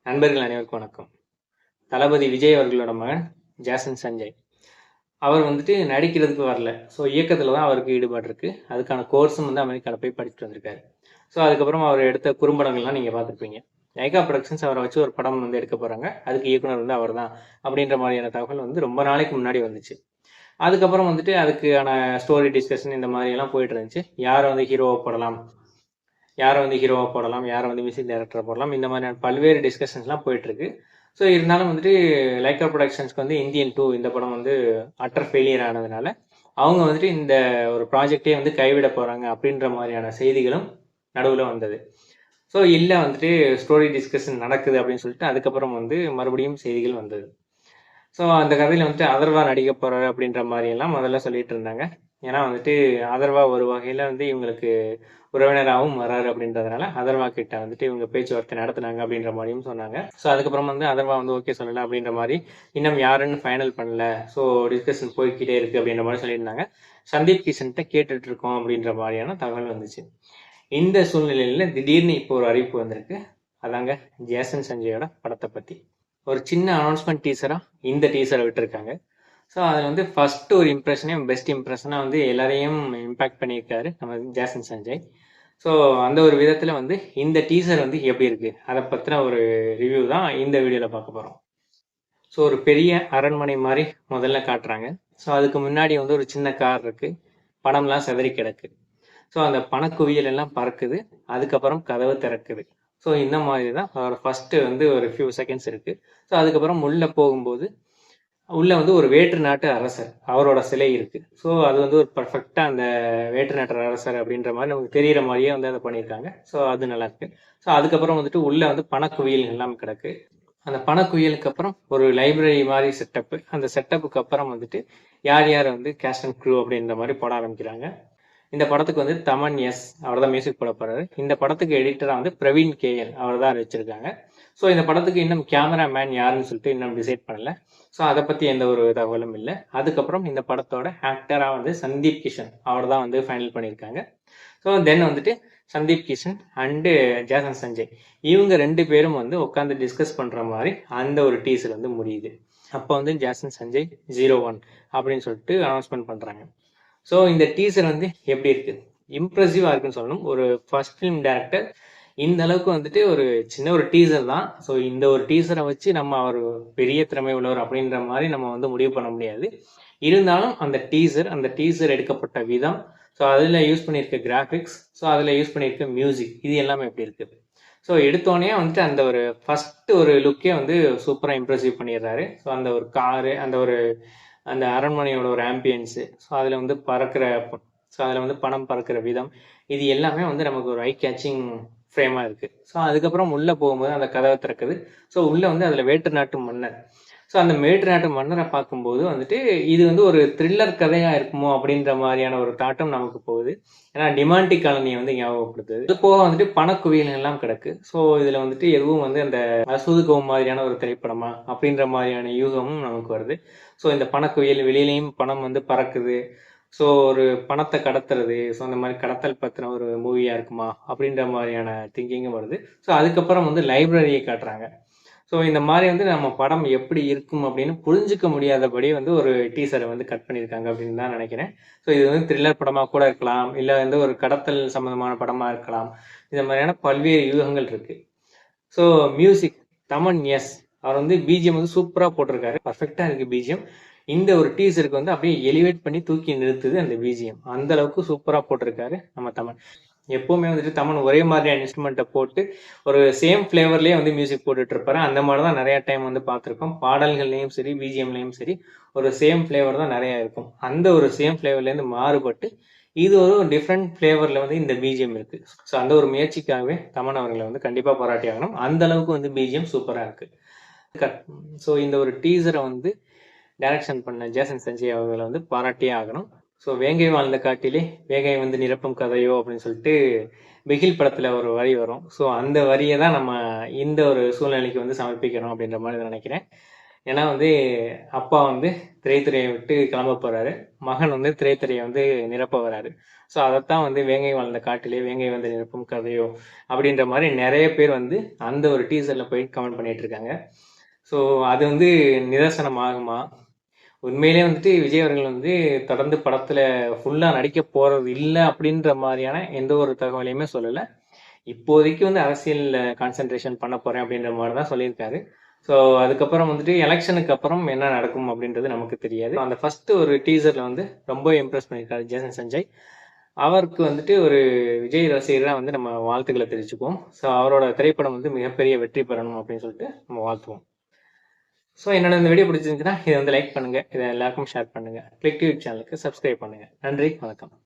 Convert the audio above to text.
நண்பர்கள் அனைவருக்கும் வணக்கம். தளபதி விஜய் அவர்களோட மகன் ஜாசன் சஞ்சய். அவர் வந்துட்டு நடிக்கிறதுக்கு வரல. ஸோ இயக்கத்தில் தான் அவருக்கு ஈடுபாடு இருக்குது. அதுக்கான கோர்ஸும் வந்து அமெரிக்காவில் போய் படிச்சுட்டு வந்திருக்காரு. ஸோ அதுக்கப்புறம் அவர் எடுத்த குறும்படங்கள்லாம் நீங்கள் பார்த்துருப்பீங்க. லைகா ப்ரொடக்ஷன்ஸ் அவரை வச்சு ஒரு படம் வந்து எடுக்க போகிறாங்க. அதுக்கு இயக்குனர் வந்து அவர் தான் அப்படின்ற மாதிரியான தகவல் வந்து ரொம்ப நாளைக்கு முன்னாடி வந்துச்சு. அதுக்கப்புறம் வந்துட்டு அதுக்கான ஸ்டோரி டிஸ்கஷன் இந்த மாதிரியெல்லாம் போயிட்டு இருந்துச்சு. யாரை வந்து ஹீரோவை போடலாம், யாரை வந்து மியூசிக் டைரக்டரை போடலாம், இந்த மாதிரியான பல்வேறு டிஸ்கஷன்ஸ்லாம் போயிட்டுருக்கு. ஸோ இருந்தாலும் வந்துட்டு லைக்கா ப்ரொடக்ஷன்ஸ்க்கு வந்து இந்தியன் 2 இந்த படம் வந்து அட்டர் ஃபெயிலியர் ஆனதுனால அவங்க வந்துட்டு இந்த ஒரு ப்ராஜெக்டே வந்து கைவிட போகிறாங்க அப்படின்ற மாதிரியான செய்திகளும் நடுவில் வந்தது. ஸோ இல்லை வந்துட்டு ஸ்டோரி டிஸ்கஷன் நடக்குது அப்படின்னு சொல்லிட்டு அதுக்கப்புறம் வந்து மறுபடியும் செய்திகள் வந்தது. ஸோ அந்த கதையில் வந்துட்டு அதர்வா நடிக்க போகிறாரு அப்படின்ற மாதிரியெல்லாம் முதல்ல சொல்லிட்டு இருந்தாங்க. ஏன்னா வந்துட்டு அதர்வா ஒரு வகையில் வந்து இவங்களுக்கு உறவினராகவும் வராரு அப்படின்றதுனால அதர்வா கிட்ட வந்துட்டு இவங்க பேச்சுவார்த்தை நடத்தினாங்க அப்படின்ற மாதிரியும் சொன்னாங்க. ஸோ அதுக்கப்புறம் வந்து அதர்வா வந்து ஓகே சொல்லலை அப்படின்ற மாதிரி, இன்னும் யாருன்னு ஃபைனல் பண்ணல, ஸோ டிஸ்கஷன் போய்கிட்டே இருக்கு அப்படின்ற மாதிரி சொல்லியிருந்தாங்க. சந்தீப் கிஷன்கிட்ட கேட்டுட்டு இருக்கோம் அப்படின்ற மாதிரியான தகவல் வந்துச்சு. இந்த சூழ்நிலையில் திடீர்னு இப்போ ஒரு அறிவிப்பு வந்திருக்கு. அதாங்க ஜேசன் சஞ்சயோட படத்தை பற்றி ஒரு சின்ன அனௌன்ஸ்மெண்ட் டீசராக இந்த டீசரை விட்டுருக்காங்க. ஸோ அதில் வந்து ஃபஸ்ட்டு ஒரு இம்ப்ரெஷனே பெஸ்ட் இம்ப்ரெஷனாக வந்து எல்லாரையும் இம்பேக்ட் பண்ணியிருக்காரு நம்ம ஜேசன் சஞ்சய். ஸோ அந்த ஒரு விதத்தில் வந்து இந்த டீசர் வந்து எப்படி இருக்குது அதை பற்றின ஒரு ரிவ்யூ தான் இந்த வீடியோவில் பார்க்க போகிறோம். ஸோ ஒரு பெரிய அரண்மனை மாதிரி முதல்ல காட்டுறாங்க. ஸோ அதுக்கு முன்னாடி வந்து ஒரு சின்ன கார் இருக்குது, பணம்லாம் செதறி கிடக்கு. ஸோ அந்த பணக்குவியல் எல்லாம் பறக்குது, அதுக்கப்புறம் கதவு திறக்குது. ஸோ இந்த மாதிரி தான் அவர் ஃபஸ்ட்டு வந்து ஒரு ஃபியூ செகண்ட்ஸ் இருக்குது. ஸோ அதுக்கப்புறம் உள்ளே போகும்போது உள்ள வந்து ஒரு வேற்று நாட்டு அரசர் அவரோட சிலை இருக்கு. ஸோ அது வந்து ஒரு பர்ஃபெக்டா அந்த வேற்று நாட்டு அரசர் அப்படின்ற மாதிரி நமக்கு தெரியிற மாதிரியே வந்து அதை பண்ணியிருக்காங்க. ஸோ அது நல்லா இருக்கு. ஸோ அதுக்கப்புறம் வந்துட்டு உள்ள வந்து பணக்குவியல் எல்லாம் கிடக்கு. அந்த பணக்குவியலுக்கு அப்புறம் ஒரு லைப்ரரி மாதிரி செட்டப்பு. அந்த செட்டப்புக்கு அப்புறம் வந்துட்டு யார் யார் வந்து கேஸ்ட் அண்ட் க்ரூ அப்படின்ற மாதிரி போட ஆரம்பிக்கிறாங்க. இந்த படத்துக்கு வந்து தமன் எஸ் அவர் தான் மியூசிக் போட போறாரு. இந்த படத்துக்கு எடிட்டரா வந்து பிரவீன் கேஎல் அவர் தான் வச்சிருக்காங்க. ஸோ இந்த படத்துக்கு இன்னும் கேமராமேன் யாருன்னு சொல்லிட்டு இன்னும் டிசைட் பண்ணல. ஸோ அதை பற்றி எந்த ஒரு தகவலும் இல்லை. அதுக்கப்புறம் இந்த படத்தோட ஆக்டராக வந்து சந்தீப் கிஷன் அவர் தான் வந்து ஃபைனல் பண்ணியிருக்காங்க. ஸோ தென் வந்துட்டு சந்தீப் கிஷன் அண்டு ஜேசன் சஞ்சய் இவங்க 2 பேரும் வந்து உட்காந்து டிஸ்கஸ் பண்ணுற மாதிரி அந்த ஒரு டீசர் வந்து முடியுது. அப்போ வந்து ஜேசன் சஞ்சய் 01 அப்படின்னு சொல்லிட்டு அனௌன்ஸ்மெண்ட் பண்ணுறாங்க. ஸோ இந்த டீசர் வந்து எப்படி இருக்கு, இம்ப்ரெசிவாக இருக்குன்னு சொல்லணும். ஒரு ஃபர்ஸ்ட் ஃபிலிம் டேரக்டர் இந்த அளவுக்கு வந்துட்டு ஒரு சின்ன ஒரு டீசர் தான். ஸோ இந்த ஒரு டீசரை வச்சு நம்ம அவர் பெரிய திறமை உள்ளவர் அப்படின்ற மாதிரி நம்ம வந்து முடிவு பண்ண முடியாது. இருந்தாலும் அந்த டீசர் எடுக்கப்பட்ட விதம், ஸோ அதில் யூஸ் பண்ணியிருக்க கிராஃபிக்ஸ், ஸோ அதில் யூஸ் பண்ணியிருக்க மியூசிக், இது எல்லாமே எப்படி இருக்குது. ஸோ எடுத்தோடனே வந்துட்டு அந்த ஒரு ஃபஸ்ட்டு ஒரு லுக்கே வந்து சூப்பராக இம்ப்ரெசிவ் பண்ணிடுறாரு. ஸோ அந்த ஒரு காரு, அந்த அரண்மனையோட ஒரு ஆம்பியன்ஸு, ஸோ அதில் வந்து பணம் பறக்கிற விதம், இது எல்லாமே வந்து நமக்கு ஒரு ஐ கேச்சிங் ஃப்ரேமாக இருக்குது. ஸோ அதுக்கப்புறம் உள்ளே போகும்போது அந்த கதவை திறக்குது. ஸோ உள்ளே வந்து அதில் வேற்று நாட்டு மன்னர். ஸோ அந்த வேற்று நாட்டு மன்னரை பார்க்கும்போது வந்துட்டு இது வந்து ஒரு த்ரில்லர் கதையாக இருக்குமோ அப்படின்ற மாதிரியான ஒரு தாட்டம் நமக்கு போகுது. ஏன்னா டிமாண்டிக் காலனியை வந்து ஞாபகப்படுத்துது. இது போக வந்துட்டு பணக்குவியல் எல்லாம் கிடக்கு. ஸோ இதில் வந்துட்டு எதுவும் வந்து அந்த அசூதுகவும் மாதிரியான ஒரு திரைப்படமா அப்படின்ற மாதிரியான யூகமும் நமக்கு வருது. ஸோ இந்த பணக்குவியல் வெளியிலையும் பணம் வந்து பறக்குது. ஸோ ஒரு பணத்தை கடத்துறது, ஸோ அந்த மாதிரி கடத்தல் பற்றின ஒரு மூவியாக இருக்குமா அப்படின்ற மாதிரியான திங்கிங்கும் வருது. ஸோ அதுக்கப்புறம் வந்து லைப்ரரியை காட்டுறாங்க. ஸோ இந்த மாதிரி வந்து நம்ம படம் எப்படி இருக்கும் அப்படின்னு புரிஞ்சிக்க முடியாதபடி வந்து ஒரு டீசரை வந்து கட் பண்ணியிருக்காங்க அப்படின்னு தான் நினைக்கிறேன். ஸோ இது வந்து த்ரில்லர் படமாக கூட இருக்கலாம், இல்லை வந்து ஒரு கடத்தல் சம்மந்தமான படமாக இருக்கலாம். இந்த மாதிரியான பல்வேறு யூகங்கள் இருக்குது. ஸோ மியூசிக் தமன் எஸ் அவர் வந்து பிஜிஎம் வந்து சூப்பராக போட்டிருக்காரு, பர்ஃபெக்டாக இருக்குது பிஜிஎம். இந்த ஒரு டீசருக்கு வந்து அப்படியே எலிவேட் பண்ணி தூக்கி நிறுத்துது அந்த பிஜிஎம், அந்த அளவுக்கு சூப்பராக போட்டிருக்காரு நம்ம தமன். எப்பவுமே வந்துட்டு தமன் ஒரே மாதிரியான இன்ஸ்ட்ருமெண்ட்டை போட்டு ஒரு சேம் ஃப்ளேவர்லேயே வந்து மியூசிக் போட்டுட்டு இருப்பாரு. அந்த மாதிரி தான் நிறைய டைம் வந்து பார்த்துருக்கோம். பாடல்கள்லையும் சரி பிஜிஎம்லையும் சரி ஒரு சேம் ஃப்ளேவர் தான் நிறையா இருக்கும். அந்த ஒரு சேம் ஃப்ளேவர்லேருந்து மாறுபட்டு இது ஒரு டிஃப்ரெண்ட் ஃப்ளேவரில் வந்து இந்த பிஜிஎம் இருக்குது. ஸோ அந்த ஒரு முயற்சிக்காகவே தமன் அவர்களை வந்து கண்டிப்பாக பாராட்டி ஆகணும். அந்த அளவுக்கு வந்து பிஜிஎம் சூப்பராக இருக்குது. ஸோ இந்த ஒரு டீசரை வந்து டைரக்ஷன் பண்ண ஜேசன் சஞ்சய் அவர்களை வந்து பாராட்டியே ஆகணும். ஸோ வேங்கை வாழ்ந்த காட்டிலே வேங்கை வந்து நிரப்பும் கதையோ அப்படின்னு சொல்லிட்டு பிகில் படத்தில் ஒரு வரி வரும். ஸோ அந்த வரியை தான் நம்ம இந்த ஒரு சூழ்நிலைக்கு வந்து சமர்ப்பிக்கணும் அப்படின்ற மாதிரி நினைக்கிறேன். ஏன்னா வந்து அப்பா வந்து திரைத்துறையை விட்டு கிளம்ப போறாரு, மகன் வந்து திரைத்துறையை வந்து நிரப்ப வராரு. ஸோ அதைத்தான் வந்து வேங்கை வாழ்ந்த காட்டிலே வேங்கை வந்து நிரப்பும் கதையோ அப்படின்ற மாதிரி நிறைய பேர் வந்து அந்த ஒரு டீசர்ல போய் கமெண்ட் பண்ணிட்டு இருக்காங்க. ஸோ அது வந்து நிதர்சனம் ஆகுமா? உண்மையிலே வந்துட்டு விஜய் அவர்கள் வந்து தொடர்ந்து படத்துல ஃபுல்லா நடிக்க போறது இல்லை அப்படின்ற மாதிரியான எந்த ஒரு தகவலையுமே சொல்லலை. இப்போதைக்கு வந்து அரசியல்ல கான்சென்ட்ரேஷன் பண்ண போறேன் அப்படின்ற மாதிரி தான் சொல்லியிருக்காரு. ஸோ அதுக்கப்புறம் வந்துட்டு எலெக்ஷனுக்கு அப்புறம் என்ன நடக்கும் அப்படின்றது நமக்கு தெரியாது. அந்த ஃபர்ஸ்ட் ஒரு டீசர்ல வந்து ரொம்ப இம்ப்ரெஸ் பண்ணியிருக்காரு ஜேசன் சஞ்சய். அவருக்கு வந்துட்டு ஒரு விஜய் ரசிகராக வந்து நம்ம வாழ்த்துக்களை தெரிவிச்சுக்குவோம். ஸோ அவரோட திரைப்படம் வந்து மிகப்பெரிய வெற்றி பெறணும் அப்படின்னு சொல்லிட்டு நம்ம வாழ்த்துவோம். ஸோ என்னோட இந்த வீடியோ பிடிச்சிருந்துச்சுன்னா இதை வந்து லைக் பண்ணுங்க, இதை எல்லாருக்கும் ஷேர் பண்ணுங்க, கிளிக் டிவி சேனலுக்கு சப்ஸ்கிரைப் பண்ணுங்க. நன்றி, வணக்கம்.